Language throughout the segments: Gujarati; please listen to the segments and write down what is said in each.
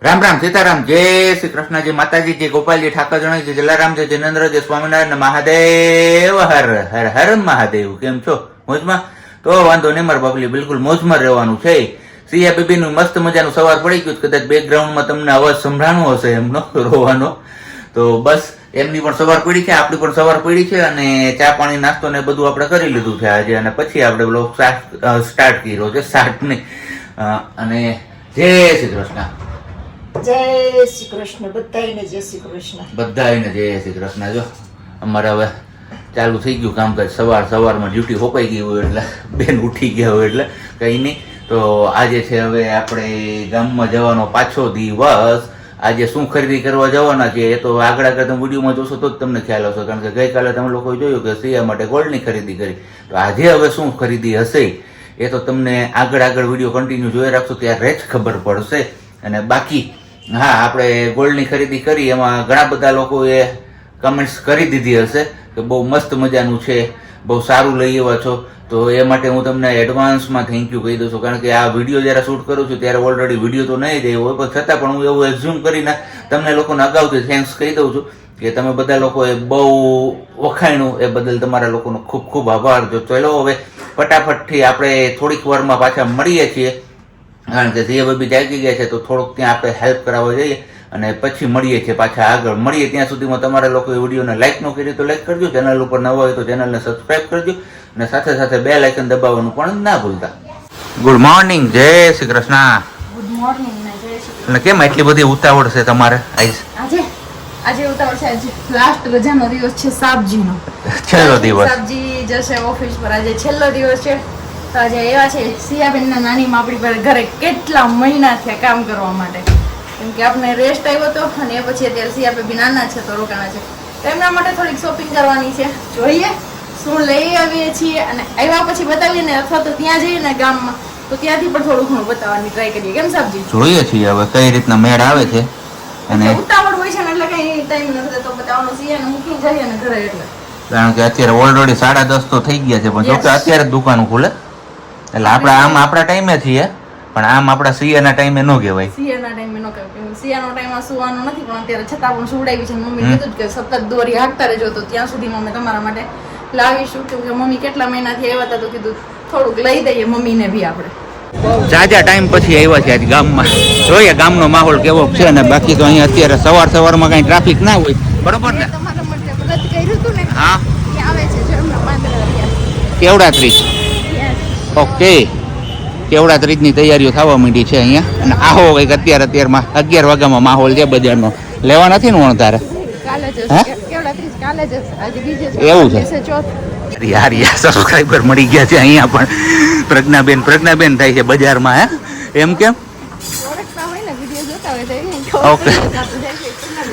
રામ રામ સીતારામ જય શ્રી કૃષ્ણ જય માતાજી જય ગોપાલજી ઠાકર જણ જય જલારામ જય જિનેન્દ્ર જય સ્વામિનારાયણ મહાદેવ હર હર હર મહાદેવ. કેમ છો? મોજમાં? તો વાંધો નહીં મારા બાબલી, બિલકુલ મોજમાં રહેવાનું છે. સિયા બેબી નું મસ્ત મજાનું સવાર પડી ગયું. કદાચ બેકગ્રાઉન્ડમાં તમને અવાજ સંભળાણો હશે એમનો રોવાનો. તો બસ એમની પણ સવાર પડી છે, આપણી પણ સવાર પડી છે અને ચા પાણી નાસ્તો ને બધું આપણે કરી લીધું છે આજે. અને પછી આપણે બ્લોગ સ્ટાર્ટ કર્યો છે. સ્ટાર્ટ નહીં અને જય શ્રી કૃષ્ણ. જય શ્રી કૃષ્ણ. બધાયને જય શ્રી કૃષ્ણ. બધાયને જય શ્રી કૃષ્ણ. જો અમારે હવે ચાલુ થઈ ગયું કામકાજ. સવારમાં ડ્યુટી હોપાઈ ગઈ હોય એટલે બેન ઉઠી ગયા હોય એટલે કંઈ નહીં. તો આજે છે હવે આપણે ગામમાં જવાનો પાછો દિવસ. આજે શું ખરીદી કરવા જવાના છે એ તો આગળ તમે વિડીયોમાં જોશો તો જ તમને ખ્યાલ આવશે. કારણ કે ગઈકાલે તમે લોકોએ જોયું કે સિયા માટે ગોલ્ડની ખરીદી કરી. તો આજે હવે શું ખરીદી હશે એ તો તમને આગળ વિડીયો કન્ટિન્યુ જોઈ રાખશો ત્યારે જ ખબર પડશે. અને બાકી હા, આપણે ગોલ્ડની ખરીદી કરી એમાં ઘણા બધા લોકોએ કમેન્ટ્સ કરી દીધી હશે કે બહુ મસ્ત મજાનું છે, બહુ સારું લઈ આવ્યા છો. તો એ માટે હું તમને એડવાન્સમાં થેન્ક યુ કહી દઉં છું. કારણ કે આ વિડીયો જ્યારે શૂટ કરું છું ત્યારે ઓલરેડી વિડીયો તો નહીં જ હોય, પણ છતાં પણ હું એવું એક્ઝ્યુમ કરીને તમને લોકોને અગાઉથી થેન્ક્સ કહી દઉં છું કે તમે બધા લોકોએ બહુ વખાણ્યું. એ બદલ તમારા લોકોનો ખૂબ ખૂબ આભાર. જો ચલો હવે ફટાફટથી આપણે થોડીક વારમાં પાછા મળીએ છીએ. કારણ કે સિયા બેબી જાગી ગયા છે તો થોડુંક ત્યાં આપણે હેલ્પ કરાવવા જઈએ અને પછી મળીએ છીએ પાછા આગળ. મળીએ ત્યાં સુધીમાં તમારા લોકોએ વિડીયોને લાઇક ન કરી તો લાઇક કરજો, ચેનલ ઉપર નવા હોય તો ચેનલને સબસ્ક્રાઇબ કરજો અને સાથે સાથે બેલ આઇકન દબાવવાનું પણ ના ભૂલતા. ગુડ મોર્નિંગ, જય શ્રી કૃષ્ણ. ગુડ મોર્નિંગ ને જય શ્રી કૃષ્ણ. અને કેમ એટલી બધી ઉતાવળ છે તમારે? આજે ઉતાવળ છે. આજે લાસ્ટ રજાનો દિવસ છે, સાબજીનો છેલ્લો દિવસ. સાબજી જશે ઓફિસ પર. આજે છેલ્લો દિવસ છે. તો આજે એવા છે સિયાબેનના નાનીમાં આપણી પર ઘરે કેટલા મહિના થયા કામ કરવા માટે. કેમ કે આપણે રેસ્ટ આવ્યો હતો અને એ પછી અત્યારે સિયા બેબી નાના છે તો રોકાણા છે. તો એમના માટે થોડીક શોપિંગ કરવાની છે. જોઈએ શું લઈ આવીએ છીએ અને આવ્યા પછી બતાવીએ ને, અથવા તો ત્યાં જઈએ ને ગામમાં તો ત્યાંથી પણ થોડું ઘણું બતાવવાની ટ્રાય કરીએ. કેમ સાબજી? જોઈએ છીએ હવે કઈ રીતના મેળ આવે છે. અને ઉતાવળ હોય છે ને એટલે કઈ ટાઈમ નથી તો બતાવવાનો. સિયાને મૂકી જઈએ ને ઘરે એટલે. કારણ કે અત્યારે ઓલરેડી 10:30 તો થઈ ગયા છે, પણ જોકે અત્યારે જ દુકાન ખુલે એટલે આપણે આમ આપણા ટાઈમે છીએ, પણ આમ આપણા સિયાના ટાઈમે ન કહેવાય. સિયાના ટાઈમે ન કહેવાય. સિયાનો ટાઈમ આ સુવાનો નથી, પણ અત્યારે છતાં પણ સુવડાવી છે. મમ્મી કીધું કે સતત દોરી હાંકતા રહેજો તો ત્યાં સુધીમાં અમે તમારા માટે લાવીશું. કેમ કે મમ્મી કેટલા મહિનાથી આવ્યા હતા તો કીધું થોડુંક લઈ દઈએ મમ્મીને બી આપણે. જાજા ટાઈમ પછી આવ્યા છે આજ ગામમાં. જોઈએ ગામનો માહોલ કેવો છે. અને બાકી તો અહીંયા અત્યારે સવારમાં કઈ ટ્રાફિક ના હોય, બરોબર ને? તમારા માટે વ્રત કર્યું હતું ને, હા, ત્યાં આવે છે જો એમના પાંદડા. કેવડા ત્રીજ. ઓકે, કેવડા ત્રીજની તૈયારીઓ થવા માંડી છે અહીંયા. અને આવો કંઈક અત્યારમાં 11 વાગ્યામાં માહોલ છે બજારનો. લેવા નથી ને તારે? કાલે જ કેવડા ત્રીજ કાલે જ. આજે બીજે છે. એવું છે? ચોથ. યાર સબસ્ક્રાઇબર મળી ગયા છે અહીંયા પણ. પ્રજ્ઞાબેન થાય છે બજારમાં. હે એમ કેમ? ઓળખતા હોય ને, વિડીયો જોતા હોય તો એને ઓકે,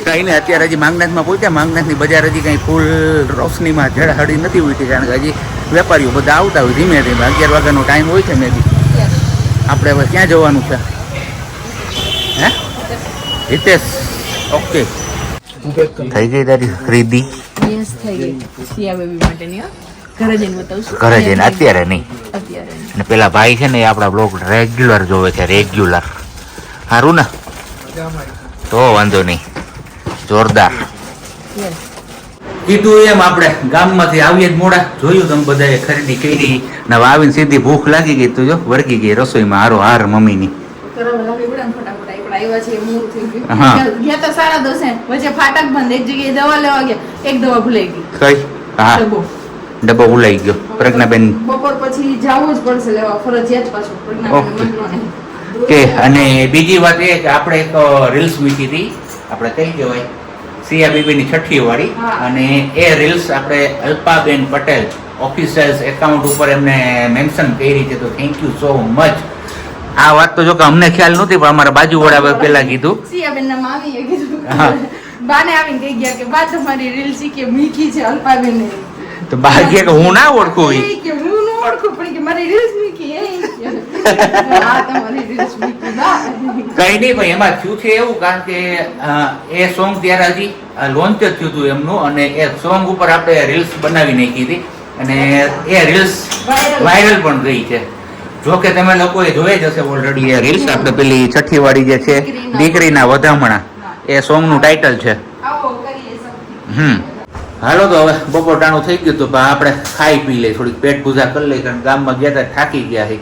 કઈ નહીં. અત્યારે હજી માંગનાથમાં પહોંચ્યા. માંગનાથની બજાર હજી કઈ ફૂલ રોશનીમાં ઝળહળી નથી ઉઠી. કારણ કે હજી વેપારીઓ બધા આવતા હોય ધીમે ધીમે. 11 વાગ્યાનો ટાઈમ હોય છે મે બી. આપણે હવે ક્યાં જવાનું છે? હે હિતેશ? ઓકે, થઈ ગઈ તારી ખરીદી? યસ, થઈ ગઈ. સિયા બેબી માટેની ઘરે જઈને બતાવશું. ઘરે જઈને? અત્યારે નહીં, અત્યારે અને પેલા ભાઈ છે ને એ આપણા બ્લોગ રેગ્યુલર જોવે છે. રેગ્યુલર. સારું ને? તો વાંધો નહીં, જોરદાર. કીધું એમ આપણે ગામમાંથી આવીએ જ મોડા. જોયું તમે બધાએ ખરીદી કરી ને આવીને સીધી ભૂખ લાગી ગઈ. તો જો વળગી ગઈ રસોઈમાં હારો હાર મમ્મીની. ગયા તો સારા દોસે વચ્ચે ફાટક બંધ. એક જગ્યાએ દવા લેવા ગયા, એક દવા ભૂલાઈ ગઈ. કઈ? હા, ડબ્બો ભૂલાઈ ગયો. પ્રજ્ઞાબેન બપોર પછી જવું જ પડશે લેવા, ફરજિયાત પાછું. પ્રજ્ઞાબેન કે અને બીજી વાત એ કે આપણે એક રીલ્સ મૂકી હતી, આપણે કઈ કહેવાય, સિયા બેબીની 6ઠ્ઠી વાળી. અને એ રીલ્સ આપણે અલ્પાબેન પટેલ ઓફિશિયલ એકાઉન્ટ ઉપર એમને મેન્શન કરી છે. તો થેન્ક યુ સો મચ. આ વાત તો જો કે અમને ખ્યાલ નહોતી, પણ અમારા બાજુવાળા પેલા કીધું. સિયાબેન ના મામીએ કીધું. બાને આવીને કહી ગયા કે બા તમારી રીલ્સ કે મીકી છે અલ્પાબેન ને. તો બા કે હું ના ઓળખું. કે હું ન ઓળખું, પણ કે મારી રીલ્સ મીકી. હા, તમારી રીલ્સ મીકી. કઈ નહીં ભાઈ, એમાં થયું છે એવું. કારણ કે એ સોંગ ત્યારે હજી લોન્ચ જ થયું હતું એમનું, અને એ સોંગ ઉપર આપણે રીલ્સ બનાવી નાખી હતી અને એ રીલ્સ વાયરલ પણ ગઈ છે. જો કે તમે લોકોએ જોઈ જ હશે ઓલરેડી એ રીલ્સ, આપણે પેલી છઠ્ઠી વાળી જે છે દીકરીના વધામણા, એ સોંગનું ટાઇટલ છે. હાલો તો હવે બપોર ટાણું થઈ ગયું તો આપણે ખાઈ પી લઈએ, થોડીક પેટ પૂજા કરી લઈએ, કારણ ગામમાં ગયા હતા થાકી ગયા છે.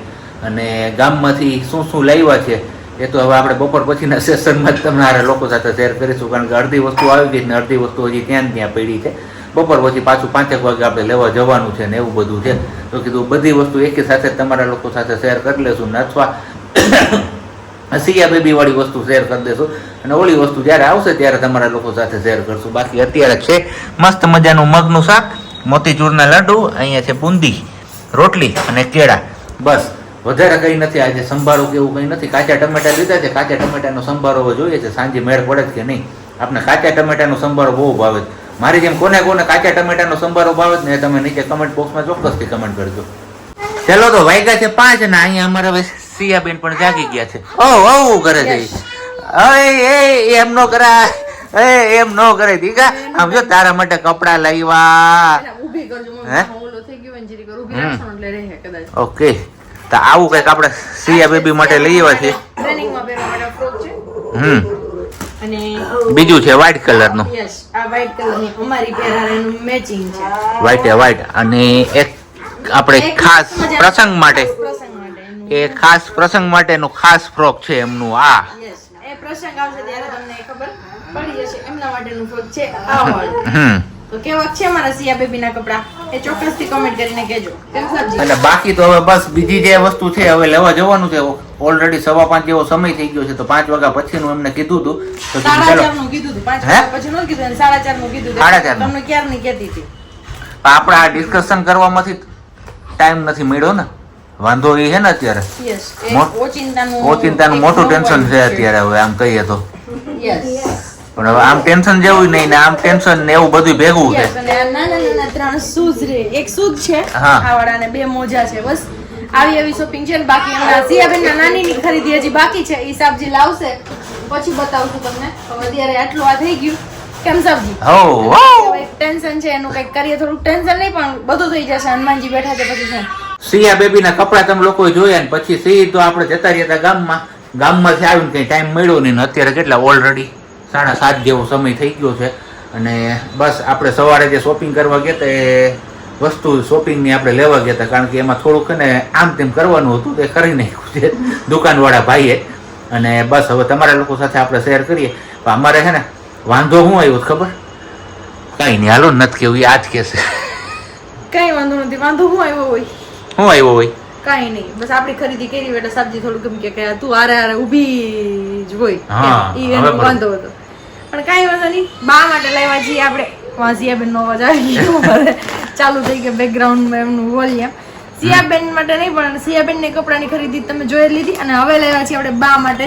અને ગામમાંથી શું શું લાવ્યા છે એ તો હવે આપણે બપોર પછીના સેશનમાં જ તમારા લોકો સાથે શેર કરીશું, કારણ કે અડધી વસ્તુ આવી ગઈ ને અડધી વસ્તુ હજી ત્યાં પડી છે. બપોર પછી પાછું 5 વાગે આપણે લેવા જવાનું છે ને એવું બધું છે. તો કીધું બધી વસ્તુ એકી સાથે તમારા લોકો સાથે શેર કરી લેશું ને અથવા સિયા બેબી વાળી વસ્તુ શેર કરી દેશું, અને ઓલી વસ્તુ જ્યારે આવશે ત્યારે તમારા લોકો સાથે શેર કરશું. બાકી અત્યારે છે મસ્ત મજાનું મગનું શાક, મોતીચૂરના લાડુ, અહીંયા છે બુંદી, રોટલી અને કેળા, બસ વધારે કંઈ નથી. આજે સંભારો કે એવું કંઈ નથી. કાચા ટમેટા લીધા છે, કાચા ટમેટાનો સંભારો જોઈએ છે, સાંજે મેળ પડે કે નહીં. આપણે કાચા ટમેટાનો સંભારો બહુ ભાવે છે. મારી જેમ કોને કોને કાચા ટમેટાનો સંભારો ભાવે છે ને તમે નીચે કમેન્ટ બોક્સમાં ચોક્કસથી કમેન્ટ કરજો. ચલો તો વાગ્યા છે 5 ને અહીંયા અમારા હવે સિયાબેન પણ જાગી ગયા છે. ઓ કરે છે એમ નો કરાય, એમ નો કરે દીકા. આમ જો તારા માટે કપડા લાવ્યા. ઓકે, તો આવું કઈક આપણે સિયા બેબી માટે લઈ આવ્યા છીએ. અને બીજું છે વ્હાઈટ કલરનું. યસ, આ વ્હાઈટ કલરની અમારી પહેરાવાનું મેચિંગ છે. વ્હાઈટ અને એક આપણે ખાસ પ્રસંગ માટે, એ ખાસ પ્રસંગ માટેનું ખાસ ફ્રોક છે એમનું. આ યસ, એ પ્રસંગ આવશે ત્યારે તમને ખબર પડી જશે એમના માટેનું ફ્રોક છે આ વાળું. તો કેવા છે મારા સિયા બેબીના કપડા એ ચોક્કસથી કમેન્ટ કરીને કહેજો. અને બાકી તો હવે બસ બીજી જે વસ્તુ છે હવે લેવા જવાનું છે. ઓલરેડી 5:15 જેવો સમય થઈ ગયો છે, તો 5 વાગ્યા પછીનું એમને કીધું હતું. તો 4:30 નું કીધું હતું, 5 વાગ્યા પછી નું કીધું અને 4:30 નું કીધું. 4:30 તમને ક્યારની કહેતી હતી. આપણે આ ડિસ્કશન કરવામાંથી ટાઈમ નથી મળ્યો ને, વાંધો એ છે ને અત્યારે. યસ, ઓચિંતાનું મોટું ટેન્શન છે અત્યારે હવે આમ કહીએ તો. યસ, પણ હવે આમ ટેન્શન જેવું નહીં ને આમ ટેન્શન ને એવું બધું ભેગું છે. નાના 3 શૂઝ રે, એક શૂઝ છે આ વાળા ને 2 મોજા છે, બસ આવી શોપિંગ છે. બાકી એમના સિયાબેનના નાનીની ખરીદી હજી બાકી છે, ઈ સાબજી લાવશે પછી બતાવશું તમને. હવે અત્યારે આટલું આ થઈ ગયું. કેમ સાબજી? ટેન્શન છે એનું, કઈક કરીએ, થોડું ટેન્શન નહીં પણ બધું થઈ જશે. હનુમાનજી બેઠા છે પછી શું. સિયા બેબીના કપડા તમે લોકો જોયા ને પછી સી તો આપણે જતા રહ્યા હતા ગામમાંથી આવીને કઈ ટાઈમ મળ્યો નહીં. અત્યારે કેટલા ઓલરેડી 7:30 જેવો સમય થઈ ગયો છે. અને બસ આપણે સવારે જે શોપિંગ કરવા ગયા હતા એ વસ્તુ શોપિંગની આપણે લેવા ગયા હતા, કારણ કે એમાં થોડુંક ને આમ તેમ કરવાનું હતું, તે કરી નાખ્યું છે દુકાનવાળા ભાઈએ. અને બસ હવે તમારા લોકો સાથે આપણે શેર કરીએ. પણ અમારે છે ને વાંધો શું આવ્યો ખબર? કઈ નહીં, હાલો નથી કેવું, એ આજ કહેશે. કઈ વાંધો નથી. વાંધો શું આવ્યો હોય? શું આવ્યો હોય? કઈ નહીં, બસ આપણી ખરીદી કરી એટલે સબ્જી થોડું ગમ કે તું હારે ઊભી જ હોય, ઈ એનો વાંધો હતો. પણ કઈ વાંધો નહીં, બા માટે લાવ્યા છીએ આપણે. સિયાબેન નો અવાજ આવી ગયો, ચાલુ થઈ ગયો બેકગ્રાઉન્ડમાં એમનું વોલ્યુમ. સિયાબેન માટે નહીં પણ સિયાબેન ને કપડાની ખરીદી તમે જોઈ લીધી. અને હવે લાવ્યા છીએ આપણે બા માટે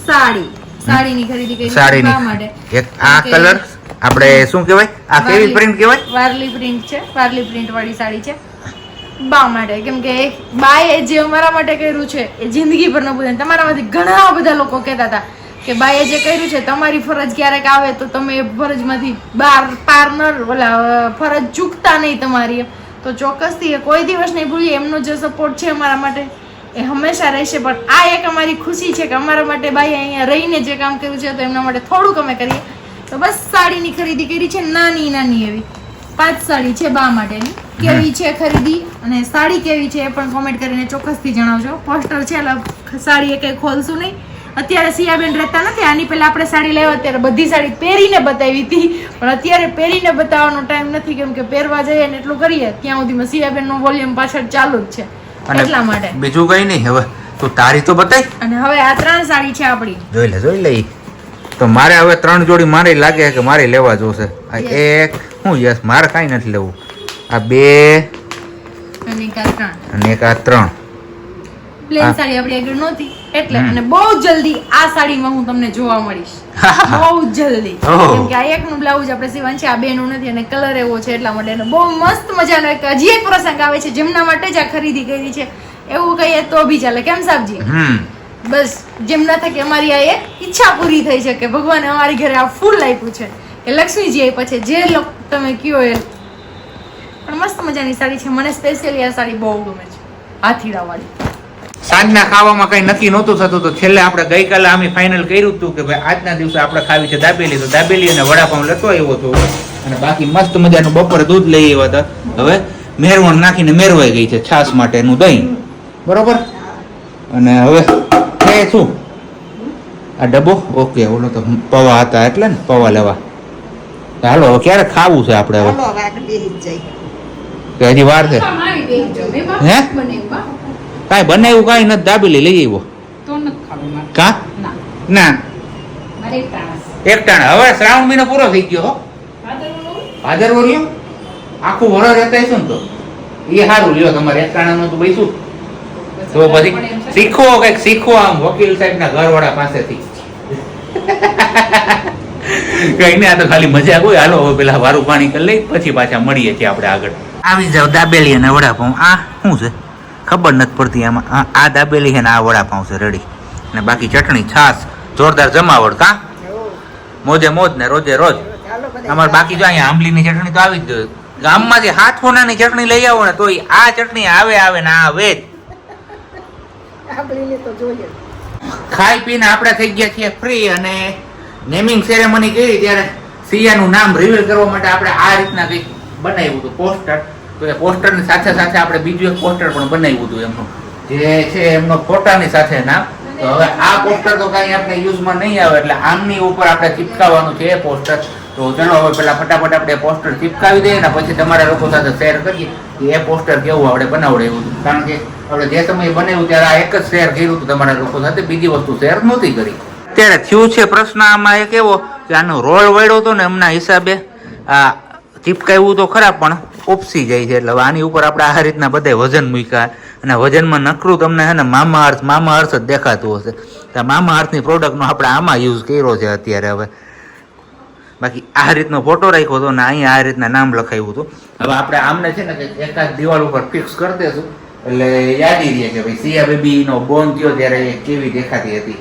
સાડીની ખરીદી કરી બા માટે. એક આ કલર આપણે શું કહેવાય, આ કેવી પ્રિન્ટ કહેવાય? વારલી પ્રિન્ટ છે, વારલી પ્રિન્ટ વાળી સાડી છે બા માટે. કેમ કે બાએ જે અમારા માટે કર્યું છે એ જિંદગી પર ન ભૂલે. તમારામાંથી ઘણા બધા લોકો કહેતા હતા કે બાએ જે કર્યું છે તમારી ફરજ ક્યારેક આવે તો તમે એ ફરજમાંથી ફરજ ચૂકતા નહીં તમારી. તો ચોક્કસથી એ કોઈ દિવસ નહીં ભૂલીએ. એમનો જે સપોર્ટ છે અમારા માટે એ હંમેશા રહેશે. પણ આ એક અમારી ખુશી છે કે અમારા માટે બાઈએ અહીંયા રહીને જે કામ કર્યું છે તો એમના માટે થોડુંક અમે કરીએ. તો બસ સાડીની ખરીદી કરી છે, નાની એવી 5 સાડી છે બા માટેની. કેવી છે ખરીદી અને સાડી કેવી છે એ પણ કોમેન્ટ કરીને ચોક્કસથી જણાવજો. પોસ્ટર છે એટલે સાડી એ કઈ ખોલશું નહીં. અત્યારે સિયાબેન રહેતા નથી. આની પહેલા આપણે સાડી લેવા ત્યારે બધી સાડી પહેરીને બતાવી હતી, પણ અત્યારે પહેરીને બતાવવાનો ટાઈમ નથી. કેમ કે પહેરવા જઈએ ને એટલું કરીએ ત્યાં સુધીમાં સિયાબેન નું વોલ્યુમ પાછળ ચાલુ જ છે, એટલા માટે. બીજું કઈ નહીં. હવે તું તારી તો બતાય. અને હવે આ 3 સાડી છે આપણી, જોઈ લે. તો મારે હવે 3 જોડી મારે લાગે કે મારે લેવા જોશે. એક હું યસ, મારે કઈ નથી લેવું. આ 2 અને એક આ 3 પ્લેન સાડી આપણી આગળ નહોતી એટલે. અને બહુ જલ્દી આ સાડીમાં હું તમને જોવા મળીશ, બહુ જલ્દી. કેમ કે આ એકનું બ્લાઉઝ આપણે સીવવાનું છે, આ 2 નું નથી. અને કલર એવો છે એટલા માટે. બહુ મસ્ત મજાનો હજી એક પ્રસંગ આવે છે જેમના માટે જ આ ખરીદી કરી છે એવું કહીએ તો બી ચાલે. કેમ સાહેબજી? બસ જેમના થકી અમારી આ એક ઈચ્છા પૂરી થઈ છે કે ભગવાને અમારી ઘરે આ ફૂલ આપ્યું છે કે લક્ષ્મીજી આપ્યા છે, જે લોકો તમે કયો એ. પણ મસ્ત મજાની સાડી છે, મને સ્પેશિયલી આ સાડી બહુ ગમે છે, હાથીડા વાળી. સાંજના ખાવામાં કઈ નક્કી નહોતું થતું તો છેલ્લે આપણે ગઈકાલે અમે ફાઇનલ કર્યું હતું કે ભાઈ આજના દિવસે આપણે ખાવી છે દાબેલી, તો દાબેલી અને વડાપાઉં લેતો આવ્યો હતો. અને બાકી મસ્ત મજાનું બપોરે દૂધ લઈ આવ્યા હતા. હવે મેરવણ નાખીને મેરવાઈ ગઈ છે છાશ માટેનું દહીં, બરોબર. અને હવે એ શું આ ડબ્બો ઓકે, ઓલો તો પૌવા હતા એટલે ને પૌવા લેવા. હાલો હવે ક્યારે ખાવું છે આપણે? હવે કે હજી વાર છે? હે કાંઈ બનાવ્યું કાંઈ નથી, દાબેલી લઈ આવ્યો કા ના એક ટાણા. હવે શ્રાવણ મહિનો પૂરો થઈ ગયો હો, ભાદરવો રહ્યો, આખું વરસ રહેતા હશું ને તો એ સારું લ્યો. તમારે એક ટાણાનું તો બેસું તો પછી શીખવો, કઈક શીખવો આમ વકીલ સાહેબ ના ઘર વાળા પાસેથી. કઈ નહીં, આ તો ખાલી મજાક હોય. હાલો હવે પેલા વારું પાણી કરી લઈ પછી પાછા મળીએ છીએ આપણે આગળ. આવી જાવ દાબેલી અને વડાપાઉં. આ શું છે ખબર નથી પડતી આમાં. આ દાબેલી છે ને આ વડાપાઉં છે રેડી. અને બાકી ચટણી છાશ જોરદાર જમાવડ કા મોજે મોજ ને રોજે રોજ. અમારે બાકી જો અહીંયા આંબલીની ચટણી તો આવી જ જોઈએ. ગામમાંથી હાથોનાની ચટણી લઈ આવો ને તો આ ચટણી આવે ને આવે જ. ખાઈ પીને આપણે થઈ ગયા છીએ ફ્રી. અને નેમિંગ સેરેમની કરી ત્યારે સિયાનું નામ રિવીલ કરવા માટે આપણે આ રીતના કંઈક બનાવ્યું હતું પોસ્ટર. તો એ પોસ્ટરની સાથે સાથે આપણે બીજું એક પોસ્ટર પણ બનાવ્યું હતું એમનું, જે છે એમનો ફોટાની સાથે નામ. તો હવે આ પોસ્ટર તો કાંઈ આપણે યુઝમાં નહીં આવે એટલે આમની ઉપર આપણે ચિપકાવવાનું છે એ પોસ્ટર. તો ચલો હવે પેલા ફટાફટ આપણે પોસ્ટર ચિપકાવી દઈએ ને પછી તમારા લોકો સાથે શેર કરીએ કે એ પોસ્ટર કેવું આપણે બનાવડાવ્યું હતું. કારણ કે આપણે જે સમયે બનાવ્યું ત્યારે આ એક જ શેર કર્યું હતું તમારા લોકો સાથે, બીજી વસ્તુ શેર નહોતી કરી. ત્યારે થયું છે પ્રશ્ન આમાં એક એવો કે આનો રોલ વળ્યો હતો ને એમના હિસાબે આ ચિપકાવ્યું તો ખરા પણ ઉપસી જાય છે. એટલે આની ઉપર આપણે આ રીતના બધા વજન મૂક્યા અને વજનમાં નકરું તમને છે ને મામા અર્થ જ દેખાતું હશે. તો મામા અર્થની પ્રોડક્ટનો આપણે આમાં યુઝ કર્યો છે અત્યારે. હવે બાકી આ રીતનો ફોટો રાખ્યો હતો ને અહીંયા આ રીતના નામ લખાયું હતું. હવે આપણે આમને છે ને એકાદ દિવાલ ઉપર ફિક્સ કરી દઈશું એટલે યાદી રહે કે ભાઈ સિયા બેબીનો બોર્ન થયો ત્યારે એ કેવી દેખાતી હતી.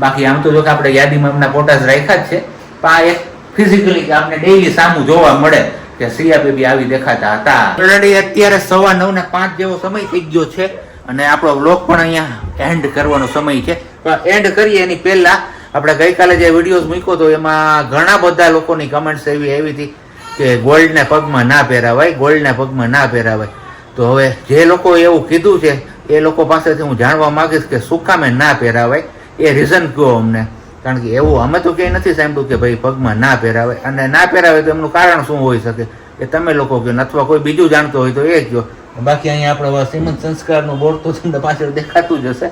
બાકી આમ તો જો કે આપણે યાદીમાં એમના ફોટા જ રાખ્યા જ છે, પણ આ એક ફિઝિકલી કે આપણે ડેઈલી સામું જોવા મળે કે સિયા બેબી આવી દેખાતા હતા. ઓલરેડી અત્યારે 9:45 જેવો સમય થઈ ગયો છે અને આપણો વ્લોગ પણ અહીંયા એન્ડ કરવાનો સમય છે. પણ એન્ડ કરીએ એની પહેલા આપણે ગઈકાલે જે વિડીયોઝ મૂક્યો હતો એમાં ઘણા બધા લોકોની કમેન્ટ્સ એવી આવી હતી કે ગોલ્ડને પગમાં ના પહેરાવાય, ગોલ્ડને પગમાં ના પહેરાવાય. તો હવે જે લોકો એવું કીધું છે એ લોકો પાસેથી હું જાણવા માંગીશ કે શું કામે ના પહેરાવાય, એ રીઝન કહો અમને. કારણ કે એવું અમે તો ક્યાંય નથી સાંભળ્યું કે ભાઈ પગમાં ના પહેરાવે. અને ના પહેરાવે તો એમનું કારણ શું હોઈ શકે એ તમે લોકો કહો, અથવા કોઈ બીજું જાણતો હોય તો એ કહો. બાકી અહીંયા આપણે શ્રીમંત સંસ્કારનું બોર્ડ તો તમને પાછળ દેખાતું જ હશે.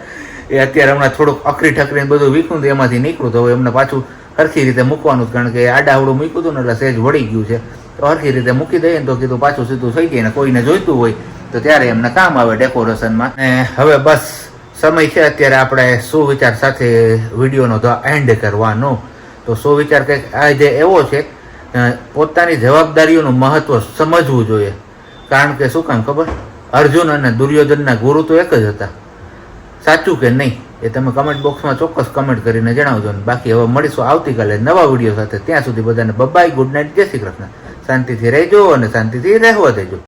એ અત્યારે હમણાં થોડુંક અકરી ઠકરીને બધું વીખું એમાંથી નીકળું તો હવે એમને પાછું સરખી રીતે મૂકવાનું જ. કારણ કે આડાવડું મૂક્યું હતું ને એટલે સહેજ વળી ગયું છે. તો સરખી રીતે મૂકી દઈએ ને તો કીધું પાછું સીધું થઈ જાય ને કોઈને જોઈતું હોય તો ત્યારે એમને કામ આવે ડેકોરેશનમાં. હવે બસ સમય છે અત્યારે આપણે સુવિચાર સાથે વિડીયોનો એન્ડ કરવાનો. તો સુવિચાર કંઈક આજે એવો છે, પોતાની જવાબદારીઓનું મહત્વ સમજવું જોઈએ. કારણ કે શું કામ ખબર, અર્જુન અને દુર્યોધનના ગુરુ તો એક જ હતા. સાચું કે નહીં એ તમે કમેન્ટ બોક્સમાં ચોક્કસ કમેન્ટ કરીને જણાવજો. ને બાકી હવે મળીશું આવતીકાલે નવા વિડીયો સાથે. ત્યાં સુધી બધાને બાય, ગુડ નાઇટ, જય શ્રી કૃષ્ણ. શાંતિથી રહેજો અને શાંતિથી રહેવા દેજો.